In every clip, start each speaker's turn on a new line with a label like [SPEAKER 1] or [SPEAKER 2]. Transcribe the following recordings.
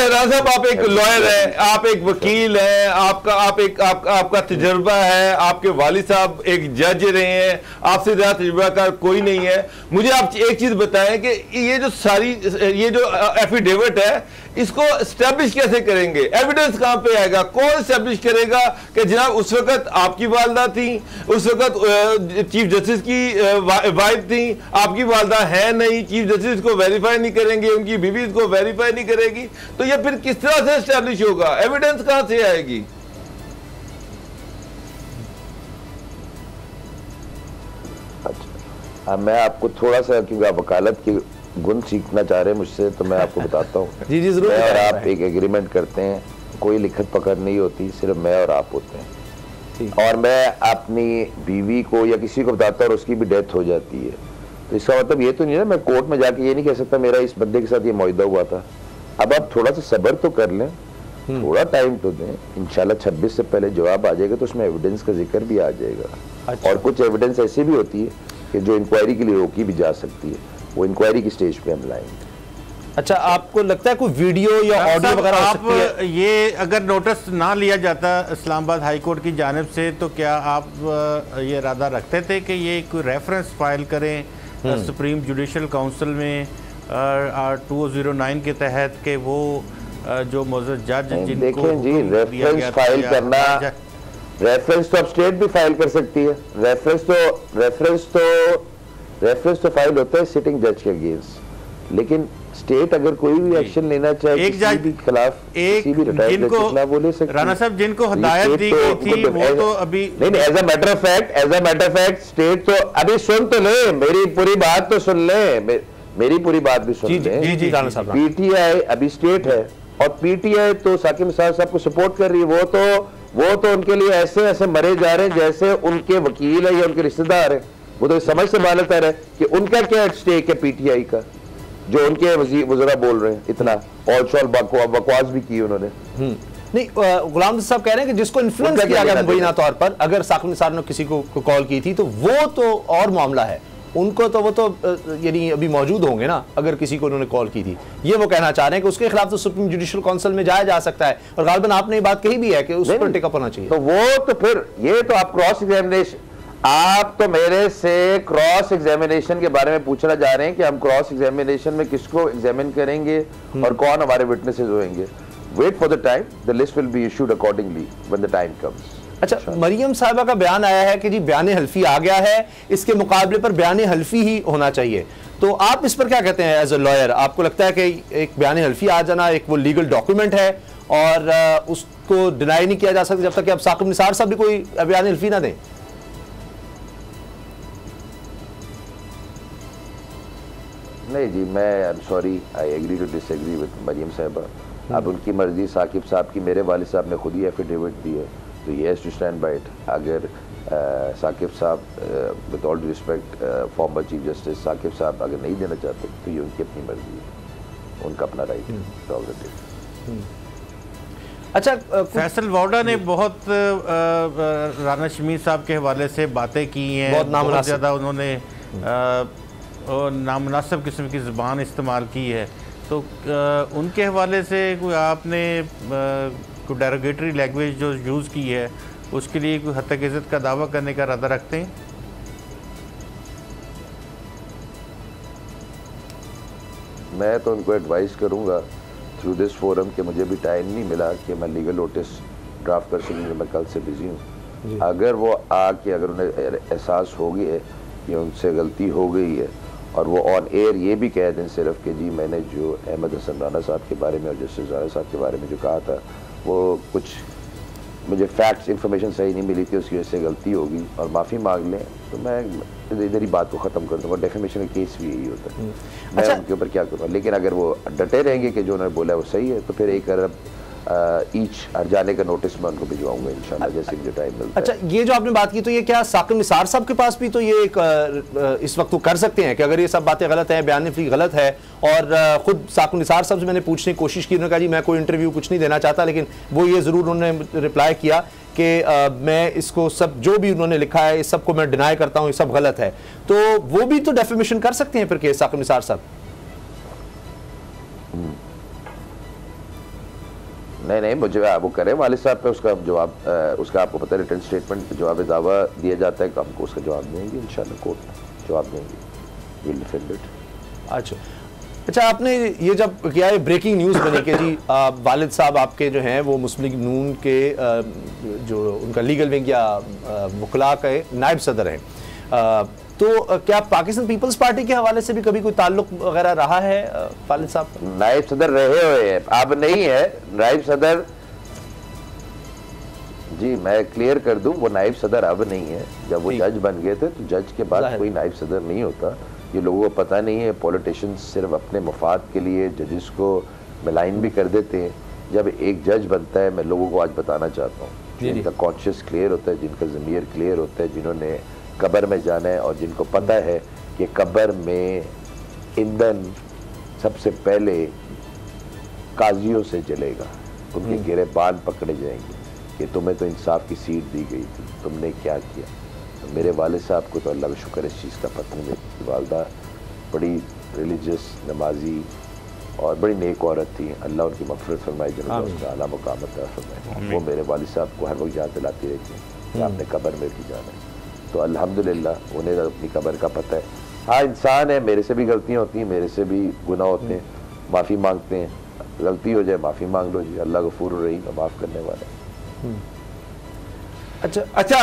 [SPEAKER 1] साहब आप एक लॉयर हैं, आप एक वकील हैं, आपका तजुर्बा है, आपके वालिद साहब एक जज रहे हैं, आपसे ज्यादा तजुर्बाकार कोई नहीं है। मुझे आप एक चीज बताएं कि ये जो एफिडेविट है इसको एस्टेब्लिश कैसे करेंगे? एविडेंस कहां पे आएगा? कौन एस्टेब्लिश करेगा कि जनाब उस वक्त आपकी वालदा थी, उस वक्त चीफ जस्टिस की वाइफ थी, आपकी वालदा है नहीं, चीफ जस्टिस को वेरीफाई नहीं करेंगे, उनकी बीवी को वेरीफाई नहीं करेगी, तो ये फिर किस तरह से एस्टेब्लिश होगा? एविडेंस कहां से आएगी?
[SPEAKER 2] अच्छा, मैं आपको थोड़ा सा, क्योंकि आप वकालत की गुण सीखना चाह रहे हैं मुझसे, तो मैं आपको बताता हूँ।
[SPEAKER 1] जी जी जरूर।
[SPEAKER 2] और आप एक एग्रीमेंट करते हैं, कोई लिखत पकड़ नहीं होती, सिर्फ मैं और आप होते हैं, और मैं अपनी बीवी को या किसी को बताता हूँ और उसकी भी डेथ हो जाती है, तो इसका मतलब ये तो नहीं है मैं कोर्ट में जाके ये नहीं कह सकता मेरा इस बंदे के साथ ये मुआहदा हुआ था। अब आप थोड़ा सा सब्र तो कर लें, थोड़ा टाइम तो दें, इंशाल्लाह 26 से पहले जवाब आ जाएगा, तो उसमें एविडेंस का जिक्र भी आ जाएगा। अच्छा। और कुछ एविडेंस ऐसी भी होती है कि जो इंक्वायरी के लिए रोकी भी जा सकती है, वो इंक्वायरी की स्टेज पे हम लाएंगे।
[SPEAKER 1] अच्छा, आपको लगता है कोई वीडियो या ऑडियो वगैरह हो सकती है?
[SPEAKER 3] ये अगर नोटिस ना लिया जाता इस्लामाबाद हाई कोर्ट की जानिब से, तो क्या आप ये इरादा रखते थे कि ये कोई रेफरेंस फाइल करें सुप्रीम जुडिशल काउंसिल में 2009 के तहत के वो जो मौजूद जज जिनको
[SPEAKER 2] देखें जी, रेफरेंस फाइल करना, रेफरेंस तो अब स्टेट भी फाइल कर सकती है। रेफरेंस तो फाइल होता है सिटिंग जज के अगेंस्ट, लेकिन स्टेट अगर कोई भी एक्शन लेना चाहे
[SPEAKER 3] एक जज के खिलाफ, किसी भी रिटायर्ड जज के खिलाफ, वो ले सकती है। राणा साहब जिनको हिदायत दी गई थी वो तो अभी
[SPEAKER 2] नहीं, as a matter of fact state तो अभी सुन तो ले, मेरी पूरी बात तो सुन ले, मेरी पूरी बात भी सुन ले।
[SPEAKER 1] जी जी राणा साहब,
[SPEAKER 2] पीटीआई अभी स्टेट है और पीटीआई तो साकिब निसार साहब को सपोर्ट कर रही है। वो तो उनके लिए ऐसे ऐसे मरे जा रहे हैं जैसे उनके वकील है या उनके रिश्तेदार है। वो तो समझ से बालत है कि उनका क्या स्टेक है पीटीआई का, जो उनके वज़ीरा बोल रहे हैं इतना और शॉल बकवास भी की उन्होंने।
[SPEAKER 1] नहीं, गुलाम साहब कह रहे हैं कि जिसको इन्फ्लुएंस किया गया मुबैना तौर पर, अगर साकिब निसार ने किसी को कॉल की थी तो वो तो और मामला है, उनको तो वो तो यानी अभी मौजूद होंगे ना अगर किसी को उन्होंने कॉल की थी। ये वो कहना चाह रहे हैं कि उसके खिलाफ तो सुप्रीम जुडिशल काउंसिल में जाया जा सकता है, और गालिबन आपने ये बात कही भी है कि उस पर टेकअप होना चाहिए।
[SPEAKER 2] तो वो तो फिर ये तो आप क्रॉस एग्जामिनेशन, आप तो मेरे से क्रॉस एग्जामिनेशन के बारे में पूछना जा रहे हैं कि हम क्रॉस एग्जामिनेशन में किसको एग्जामिन करेंगे और कौन हमारे विटनेसेस होंगे। Wait for the time, the list will be issued accordingly when the time comes.
[SPEAKER 1] अच्छा, मरियम साहिबा का बयान आया है कि जी बयान हल्फी आ गया है, इसके मुकाबले पर बयान हल्फी ही होना चाहिए, तो आप इस पर क्या कहते हैं एज ए लॉयर? आपको लगता है कि एक बयान हल्फी आ जाना एक वो लीगल डॉक्यूमेंट है और उसको डिनाई नहीं किया जा सकता जब तक कि अब साकिब निसार साहब भी कोई बयान हल्फी ना दें?
[SPEAKER 2] नहीं जी, मैं I am sorry, I agree to disagree with Mariam sahiba. अब उनकी मर्जी, साकिब साहब की, मेरे वालिद साहब ने खुद ही एफिडेविट दी है, तो ये has to stand by it. अगर Saqib sahab, with all respect former chief justice Saqib sahab अगर नहीं देना चाहते तो ये उनकी अपनी मर्जी है, उनका अपना राइट है।
[SPEAKER 3] अच्छा, फैसल वाडा ने बहुत राना शमीर साहब के हवाले से बातें की हैं, बहुत ज़्यादा उन्होंने नामुनासिब किस्म की ज़ुबान इस्तेमाल की है, तो उनके हवाले से कोई आपने कोई डेरोगेटरी लैंग्वेज जो यूज़ की है उसके लिए कोई हद तक इज़्ज़त का दावा करने का इरादा रखते हैं?
[SPEAKER 2] मैं तो उनको एडवाइस करूंगा थ्रू दिस फोरम कि मुझे भी टाइम नहीं मिला कि मैं लीगल नोटिस ड्राफ्ट कर सकूँ, मैं कल से बिजी हूँ। अगर वो आके अगर उन्हें एहसास हो गया है कि उनसे गलती हो गई है और वो ऑन एयर ये भी कह दें सिर्फ कि जी मैंने जो अहमद हसन राना साहब के बारे में और जस्टिस राना साहब के बारे में जो कहा था वो कुछ मुझे फैक्ट्स इंफॉर्मेशन सही नहीं मिली थी, उसकी वजह से गलती होगी और माफ़ी मांग लें, तो मैं इधर ही बात को ख़त्म कर दूँगा। डेफेमेशन का केस भी यही होता है। मैं उनके ऊपर क्या करूँगा, लेकिन अगर वो डटे रहेंगे कि जो उन्होंने बोला है वो सही है तो फिर 1 अरब ईच हट जाने का नोटिस मैं उनको भिजवाऊंगा इंशाल्लाह जैसे मुझे टाइम मिलता है।
[SPEAKER 1] अच्छा, ये जो आपने बात की तो ये क्या साकिब निसार साहब के पास भी तो ये एक इस वक्त वो कर सकते हैं कि अगर ये सब बातें गलत हैं, बयान फ्री गलत है, और खुद साकिब निसार साहब से मैंने पूछने की कोशिश की, उन्होंने कहा जी मैं कोई इंटरव्यू कुछ नहीं देना चाहता, लेकिन वो ये ज़रूर उन्होंने रिप्लाई किया कि मैं इसको सब जो भी उन्होंने लिखा है इस सब को मैं डिनाई करता हूँ, ये सब गलत है, तो वो भी तो डेफेमेशन कर सकते हैं फिर केस साकिब निसार साहब?
[SPEAKER 2] नहीं, मुझे वो करें वालिद साहब पे उसका जवाब, उसका आपको पता है रिटर्न स्टेटमेंट जवाब दावा दिया जाता है, तो हमको उसका जवाब देंगे इंशाल्लाह, कोर्ट जवाब देंगे, विल डिफेंड इट।
[SPEAKER 4] अच्छा, आपने ये जब किया है ब्रेकिंग न्यूज़ बनी कि जी वालिद साहब आपके जो हैं वो मुस्लिम लीग नून के जो उनका लीगल विंग या वकला के नायब सदर हैं, तो क्या पाकिस्तान पीपल्स पार्टी के हवाले से भी कभी कोई ताल्लुक वगैरह रहा है वालिद साहब?
[SPEAKER 2] नायब सदर रहे हुए हैं, अब नहीं है नायब सदर जी, मैं क्लियर कर दूं, वो नायब सदर अब नहीं है। जब वो जज बन गए थे तो जज के बाद कोई नायब सदर नहीं होता, ये लोगों को पता नहीं है। पॉलिटिशियंस सिर्फ अपने मफाद के लिए जजेस को मिलाइन भी कर देते हैं। जब एक जज बनता है, मैं लोगों को आज बताना चाहता हूँ, जिनका कॉन्शियस क्लियर होता है, जिनका ज़मीर क्लियर होता है, जिन्होंने कब्र में जाना है और जिनको पता है कि कब्र में ईंधन सबसे पहले काजियों से जलेगा, उनके गिरेबान पकड़े जाएंगे कि तुम्हें तो इंसाफ की सीट दी गई थी, तुमने क्या किया। तो मेरे वालिद साहब को तो अल्लाह का शुक्र इस चीज़ का पता नहीं। मेरी वालदा बड़ी रिलीजियस, नमाजी और बड़ी नेक औरत थी, अल्लाह उनकी मग़फ़िरत फरमाए, जिन्होंने उसका आला मुक़ाम अता फरमाए। वो मेरे वालिद साहब को हर वक्त याद दिलाती रहती हैं कि आपने कब्र में भी जाना है। तो अल्हम्दुलिल्लाह उन्हें अपनी कब्र का पता है। हाँ, इंसान है, मेरे से भी गलतियाँ होती हैं, मेरे से भी गुनाह होते हैं, माफ़ी मांगते हैं, गलती हो जाए माफ़ी मांग लो जी, अल्लाह गफूर रहीम, माफ़ करने वाला है।
[SPEAKER 1] अच्छा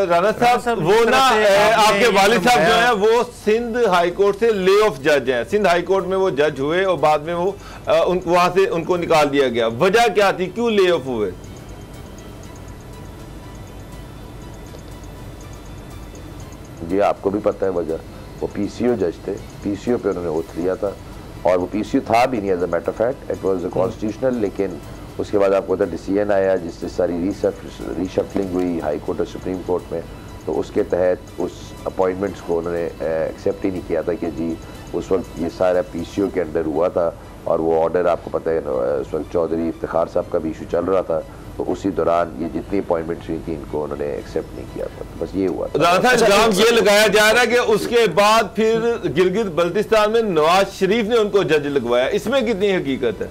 [SPEAKER 1] राना साहब, वो ना आपके वालिद साहब जो है वो सिंध हाई कोर्ट से ले ऑफ जज हैं, सिंध हाई कोर्ट में वो जज हुए और बाद में वो वहां से उनको निकाल दिया गया। वजह क्या थी, क्यों ले ऑफ हुए?
[SPEAKER 2] जी आपको भी पता है वजह, वो पीसीओ जज थे, पीसीओ पे उन्होंने ओथ लिया था और वो पीसीओ था भी नहीं as a matter fact, it was constitutional. लेकिन उसके बाद आपको पता डिसीजन आया जिससे सारी रीशफलिंग हुई हाई कोर्ट और सुप्रीम कोर्ट में, तो उसके तहत उस अपॉइंटमेंट्स को उन्होंने एक्सेप्ट ही नहीं किया था कि जी उस वक्त ये सारा पीसीओ के अंडर हुआ था। और वो ऑर्डर आपको पता है उस वक्त चौधरी इफ्तिखार साहब का भी इशू चल रहा था, तो उसी दौरान ये जितनी अपॉइंटमेंट्स हुई थी इनको उन्होंने एक्सेप्ट नहीं किया था, बस ये हुआ था।
[SPEAKER 1] इल्जाम ये लगाया जा रहा है कि उसके बाद फिर गिलगित बल्तिस्तान में नवाज शरीफ ने उनको जज लगवाया, इसमें कितनी हकीकत है?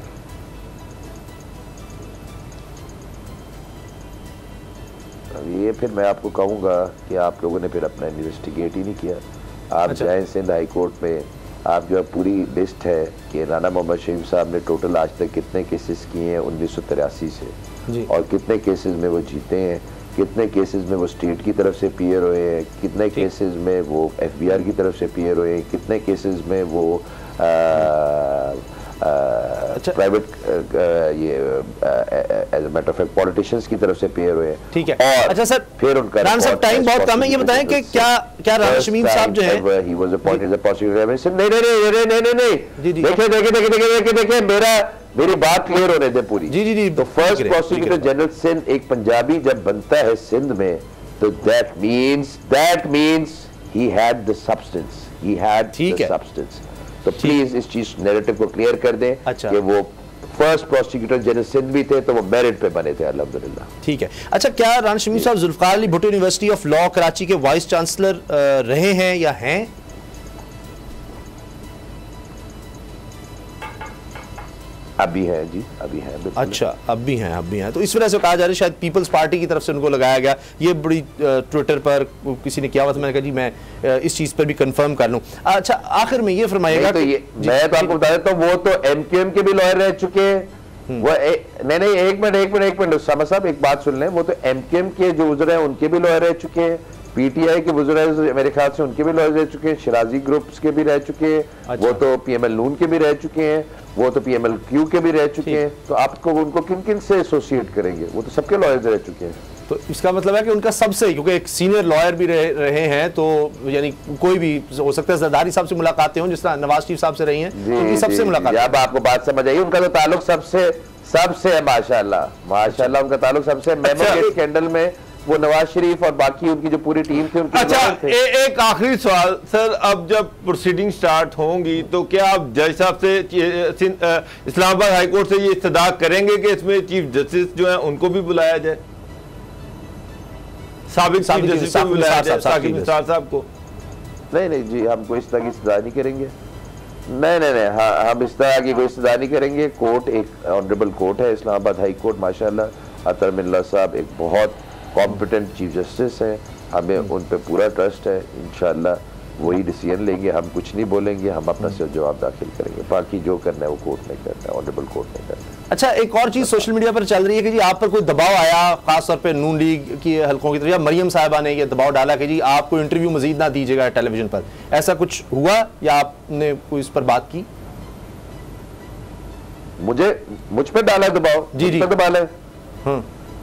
[SPEAKER 2] ये फिर मैं आपको कहूँगा कि आप लोगों ने फिर अपना इन्वेस्टिगेट ही नहीं किया। आप जाएँ सिंध हाई कोर्ट में, आप जो पूरी लिस्ट है कि राना मोहम्मद शरीफ साहब ने टोटल आज तक कितने केसेस किए हैं 1983 से और कितने केसेस में वो जीते हैं, कितने केसेस में वो स्टेट की तरफ से पीयर हुए हैं, कितने केसेस में वो एफबीआर की तरफ से पीयर हुए हैं, कितने केसेस में वो प्राइवेट ये as a matter of fact politicians की तरफ से पेयर हुए।
[SPEAKER 4] ठीक है। और अच्छा सर,
[SPEAKER 2] फिर उनका
[SPEAKER 4] राना साहब टाइम बहुत कम है, ये बताएं कि क्या राना शमीम साहब जो है
[SPEAKER 2] he was appointed as a prosecutor. नहीं देखिए मेरी बात क्लियर होने दे पूरी। जी तो फर्स्ट प्रोसिक्यूटर जनरल सिंध एक पंजाबी जब बनता है सिंध में, तो that means he had the substance, he had the substance. तो प्लीज इस चीज नैरेटिव को क्लियर कर दें कि वो फर्स्ट प्रोसिक्यूटर जनरल सिंध भी थे, तो वो मेरिट पे बने थे अल्हम्दुलिल्लाह।
[SPEAKER 4] ठीक है। अच्छा, क्या Rana Shamim sahab Zulfikar Ali Bhutto university of law Karachi के वाइस चांसलर रहे हैं या हैं?
[SPEAKER 2] अभी है जी, अभी है।
[SPEAKER 4] अच्छा, अब भी हैं। तो इस वजह से कहा जा रहा है शायद पीपल्स पार्टी की तरफ से उनको लगाया गया। ये बड़ी ट्विटर पर किसी ने किया हुआ था, मैंने कहा जी मैं इस चीज पर भी कंफर्म कर लूं। अच्छा, आखिर में ये फरमाइएगा,
[SPEAKER 2] मैं तो आपको बता देता हूं, वो तो एमक्यूएम के भी लॉयर रह चुके हैं। वो नहीं एक मिनट उसामा साहब एक बात सुन लें, वो तो एमक्यूएम के जो वज़ीर हैं उनके भी लॉयर रह चुके हैं, पीटीआई के वज़ीर मेरे ख्याल से उनके भी लॉयर रह चुके हैं, शिराजी ग्रुप्स के भी रह चुके हैं। अच्छा। वो तो पीएमएल नून के भी रह चुके हैं, वो तो पीएमएल क्यू के भी रह चुके हैं। तो आपको उनको किन किन से एसोसिएट करेंगे, वो तो सबके लॉयर्स रह चुके हैं।
[SPEAKER 4] तो इसका मतलब है कि उनका सबसे, क्योंकि एक सीनियर लॉयर भी रहे हैं, तो यानी कोई भी हो सकता है जरदारी साहब से मुलाकातें हों, जिस तरह नवाज शरीफ साहब से रही हैं, उनकी सबसे मुलाकात।
[SPEAKER 2] अब आपको बात समझ आई, उनका तो ताल्लुक सबसे है माशाल्लाह उनका ताल्लुक सबसे। मेमो स्कैंडल में वो नवाज शरीफ और बाकी उनकी जो पूरी टीम थी उनकी।
[SPEAKER 1] अच्छा, एक आखिरी सवाल सर, अब जब प्रोसीडिंग स्टार्ट होंगी तो क्या आप जज साहब से इस्लामाबाद हाई कोर्ट से ये इस्तदा करेंगे कि इसमें चीफ जस्टिस जो है उनको भी बुलाया जाए, साबिक चीफ जस्टिस को बुलाया जाए, साकिब निसार साहब को?
[SPEAKER 2] नहीं जी, हम कोई इस तरह की इस्तदा नहीं करेंगे। नहीं, हाँ, हम इस तरह की कोई इस्तदा नहीं करेंगे। कोर्ट एक ऑनरेबल कोर्ट है, इस्लामाबाद हाई कोर्ट, माशाल्लाह अतर मिल्ला साहब एक बहुत कॉम्पिटेंट चीफ जस्टिस हैं, हमें उन पे पूरा ट्रस्ट है। इंशाल्लाह वही डिसीजन लेंगे, हम कुछ नहीं बोलेंगे, हम अपना सिर्फ जवाब दाखिल करेंगे, बाकी जो करना है वो कोर्ट ने करना है, ऑनरेबल कोर्ट ने करना है।
[SPEAKER 4] अच्छा, एक और चीज़ सोशल मीडिया पर चल रही है कि जी आप पर कोई दबाव आया, खासतौर पे नून लीग की हलकों की तरफ, या मरियम साहिबा ने ये दबाव डाला कि जी आपको इंटरव्यू मजीद ना दीजिएगा टेलीविजन पर, ऐसा कुछ हुआ या आपने कोई इस पर बात की?
[SPEAKER 2] मुझ पर डाला दबाव?
[SPEAKER 4] जी,
[SPEAKER 2] दबाव है।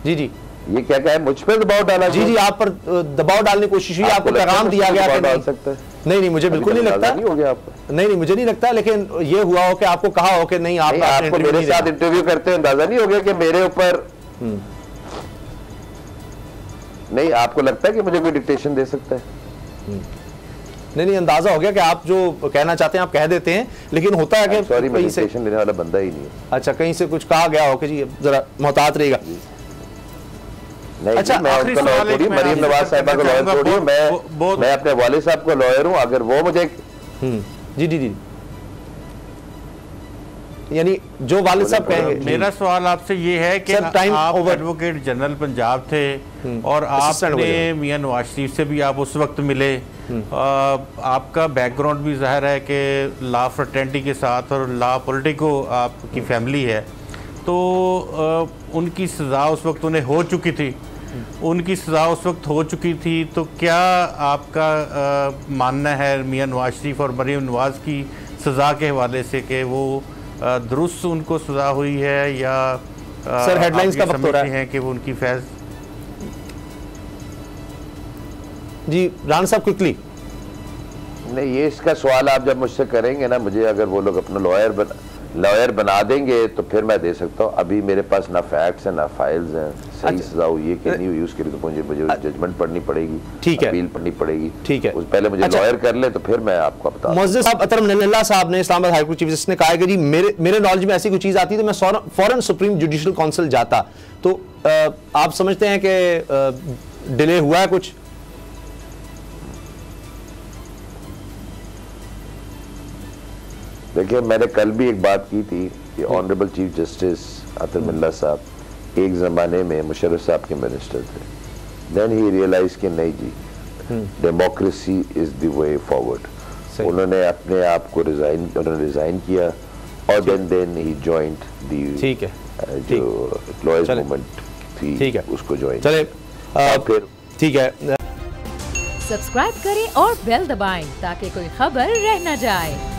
[SPEAKER 4] जी, ये
[SPEAKER 2] क्या है, मुझ पर दबाव डाला?
[SPEAKER 4] जी, आप पर दबाव डालने की कोशिश हुई, आपको पैगाम दिया गया कि
[SPEAKER 2] डाल सकते हैं?
[SPEAKER 4] नहीं, मुझे बिल्कुल नहीं लगता।
[SPEAKER 2] नहीं हो गया आपको?
[SPEAKER 4] नहीं, मुझे नहीं लगता, लेकिन ये हुआ हो कि आपको कहा हो कि नहीं,
[SPEAKER 2] आपको मेरे साथ इंटरव्यू करते हैं, अंदाजा नहीं हो गया कि मेरे ऊपर नहीं, आपको लगता है कि मुझे कोई डिक्टेशन दे सकता है?
[SPEAKER 4] नहीं, अंदाजा हो गया कि आप जो कहना चाहते हैं आप कह देते हैं, लेकिन होता है कि
[SPEAKER 2] सॉरी, मैं डिक्टेशन लेने वाला बंदा ही नहीं है।
[SPEAKER 4] अच्छा, कहीं से कुछ कहा गया हो कि जी जरा मोहतात रहिएगा।
[SPEAKER 2] नहीं, अच्छा, मैं उनका लॉयर थोड़ी, मरीम नवाज साहिबा का लॉयर थोड़ी हूं, मैं अपने वालिद साहब का लॉयर हूं। अगर वो मुझे
[SPEAKER 3] जी,
[SPEAKER 4] यानी जो वालिद साहब कहेंगे।
[SPEAKER 3] मेरा सवाल आपसे ये है कि आप एडवोकेट जनरल पंजाब थे और आपने मियां नवाज शरीफ से भी आप उस वक्त मिले, आपका बैकग्राउंड भी जाहिर है कि लॉ फ्रेटर्निटी के साथ और लॉ पॉलिटिको आपकी फैमिली है, तो उनकी सज़ा उस वक्त उन्हें हो चुकी थी, तो क्या आपका मानना है मियां नवाज शरीफ और मरीम नवाज की सज़ा के हवाले से कि वो दुरुस्त उनको सज़ा हुई है, या
[SPEAKER 4] सर हेडलाइंस का वक्त हो रहा
[SPEAKER 3] है कि वो उनकी फैज?
[SPEAKER 4] जी राना साहब क्विकली।
[SPEAKER 2] नहीं, ये इसका सवाल आप जब मुझसे करेंगे ना, मुझे अगर वो लोग अपना लॉयर बना देंगे तो फिर मैं दे सकता हूँ। अभी मेरे पास ना फैक्ट्स हैं ना फाइल्स हैं, सही सजा हुई है कि नहीं हुई उसके लिए तो मुझे जजमेंट पढ़नी पड़ेगी,
[SPEAKER 4] ठीक है,
[SPEAKER 2] अपील पढ़नी पड़ेगी,
[SPEAKER 4] ठीक है,
[SPEAKER 2] उस पहले मुझे लॉयर कर ले तो फिर मैं आपको बता।
[SPEAKER 4] मुअज़्ज़िज़ साहब अतर मिल्ला साहब ने, Islamabad high court chief justice ने कहा कि जी मेरे नॉलेज में ऐसी कोई चीज़ आती तो मैं फौरन सुप्रीम जुडिशल काउंसिल जाता, तो आप समझते हैं कि डिले हुआ है कुछ?
[SPEAKER 2] देखिए, मैंने कल भी एक बात की थी कि ऑनरेबल चीफ जस्टिस अतर मिल्ला साहब एक ज़माने में मुशर्रफ साहब के मिनिस्टर थे, देन ही रियलाइज कि नहीं जी, democracy is the way forward. उन्होंने अपने आप को रिज़ाइन किया और देन ही जॉइंट दी जो लॉयर्स मूवमेंट थी, उसको जॉइन।
[SPEAKER 4] चले
[SPEAKER 2] फिर
[SPEAKER 4] ठीक है,
[SPEAKER 5] सब्सक्राइब करें और बेल दबाएं ताकि कोई खबर रह न जाए।